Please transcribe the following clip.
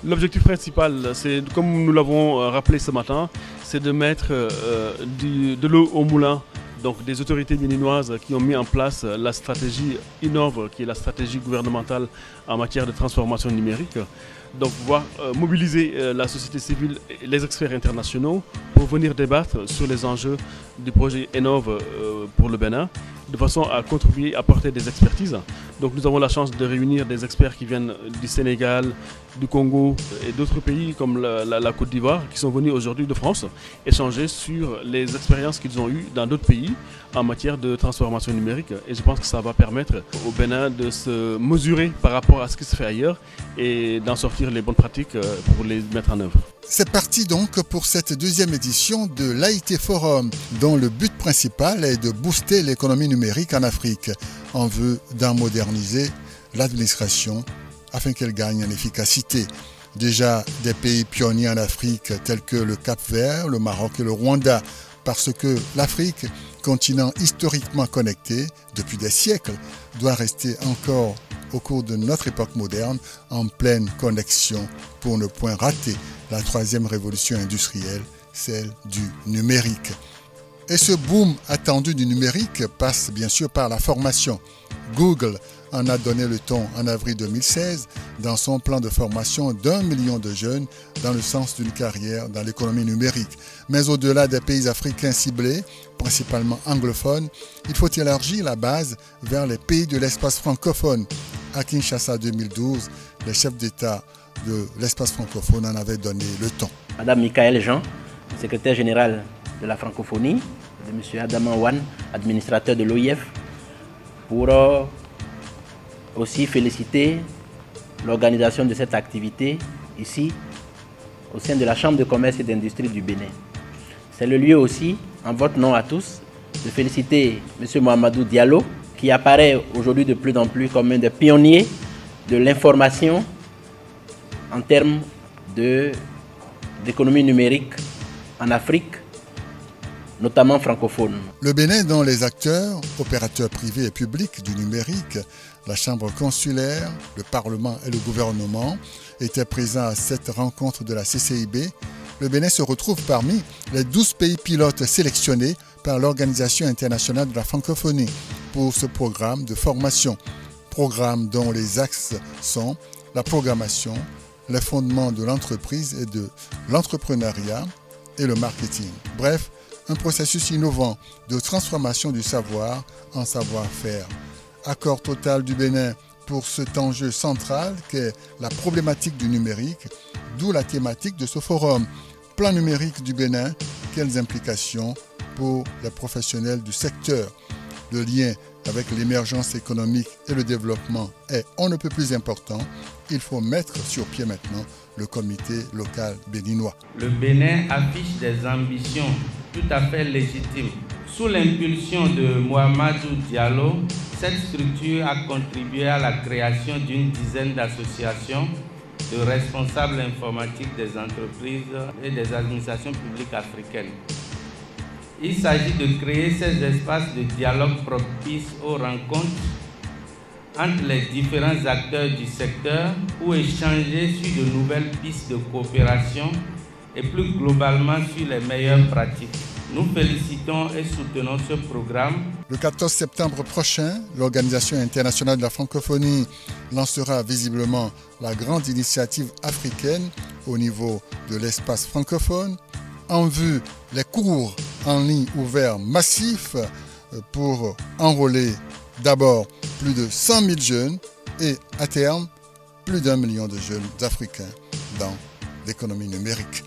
L'objectif principal, c'est, comme nous l'avons rappelé ce matin, c'est de mettre de l'eau au moulin. Donc des autorités béninoises qui ont mis en place la stratégie Innove, qui est la stratégie gouvernementale en matière de transformation numérique. Donc pouvoir mobiliser la société civile et les experts internationaux pour venir débattre sur les enjeux du projet Innove pour le Bénin, de façon à contribuer, à apporter des expertises. Donc nous avons la chance de réunir des experts qui viennent du Sénégal, du Congo et d'autres pays comme la Côte d'Ivoire qui sont venus aujourd'hui de France échanger sur les expériences qu'ils ont eues dans d'autres pays en matière de transformation numérique. Et je pense que ça va permettre au Bénin de se mesurer par rapport à ce qui se fait ailleurs et d'en sortir les bonnes pratiques pour les mettre en œuvre. C'est parti donc pour cette deuxième édition de l'AIT Forum, dont le but principal est de booster l'économie numérique en Afrique, en vue d'en moderniser l'administration afin qu'elle gagne en efficacité. Déjà des pays pionniers en Afrique tels que le Cap-Vert, le Maroc et le Rwanda, parce que l'Afrique, continent historiquement connecté depuis des siècles, doit rester encore au cours de notre époque moderne en pleine connexion pour ne point rater la troisième révolution industrielle, celle du numérique. Et ce boom attendu du numérique passe bien sûr par la formation. Google en a donné le ton en avril 2016 dans son plan de formation d'1 million de jeunes dans le sens d'une carrière dans l'économie numérique. Mais au-delà des pays africains ciblés, principalement anglophones, il faut élargir la base vers les pays de l'espace francophone. À Kinshasa 2012, les chefs d'État de l'espace francophone en avaient donné le ton. Madame Michael Jean, secrétaire général de la francophonie, de M. Adama Wan, administrateur de l'OIF, pour aussi féliciter l'organisation de cette activité ici, au sein de la Chambre de commerce et d'industrie du Bénin. C'est le lieu aussi, en votre nom à tous, de féliciter M. Mohamedou Diallo, qui apparaît aujourd'hui de plus en plus comme un des pionniers de l'information en termes d'économie numérique en Afrique, notamment francophone. Le Bénin, dont les acteurs, opérateurs privés et publics du numérique, la Chambre consulaire, le Parlement et le gouvernement étaient présents à cette rencontre de la CCIB. Le Bénin se retrouve parmi les 12 pays pilotes sélectionnés par l'Organisation internationale de la francophonie pour ce programme de formation. Programme dont les axes sont la programmation, les fondements de l'entreprise et de l'entrepreneuriat et le marketing. Bref, un processus innovant de transformation du savoir en savoir-faire. Accord total du Bénin pour cet enjeu central qu'est la problématique du numérique, d'où la thématique de ce forum. Plan numérique du Bénin, quelles implications pour les professionnels du secteur? Le lien avec l'émergence économique et le développement est on ne peut plus important. Il faut mettre sur pied maintenant le comité local béninois. Le Bénin affiche des ambitions tout à fait légitimes. Sous l'impulsion de Mohamedou Diallo, cette structure a contribué à la création d'une dizaine d'associations de responsables informatiques des entreprises et des administrations publiques africaines. Il s'agit de créer ces espaces de dialogue propices aux rencontres entre les différents acteurs du secteur pour échanger sur de nouvelles pistes de coopération et plus globalement sur les meilleures pratiques. Nous félicitons et soutenons ce programme. Le 14 septembre prochain, l'Organisation internationale de la francophonie lancera visiblement la grande initiative africaine au niveau de l'espace francophone. En vue, les cours en ligne ouverts massifs pour enrôler d'abord plus de 100 000 jeunes et à terme plus d'1 million de jeunes africains dans l'économie numérique.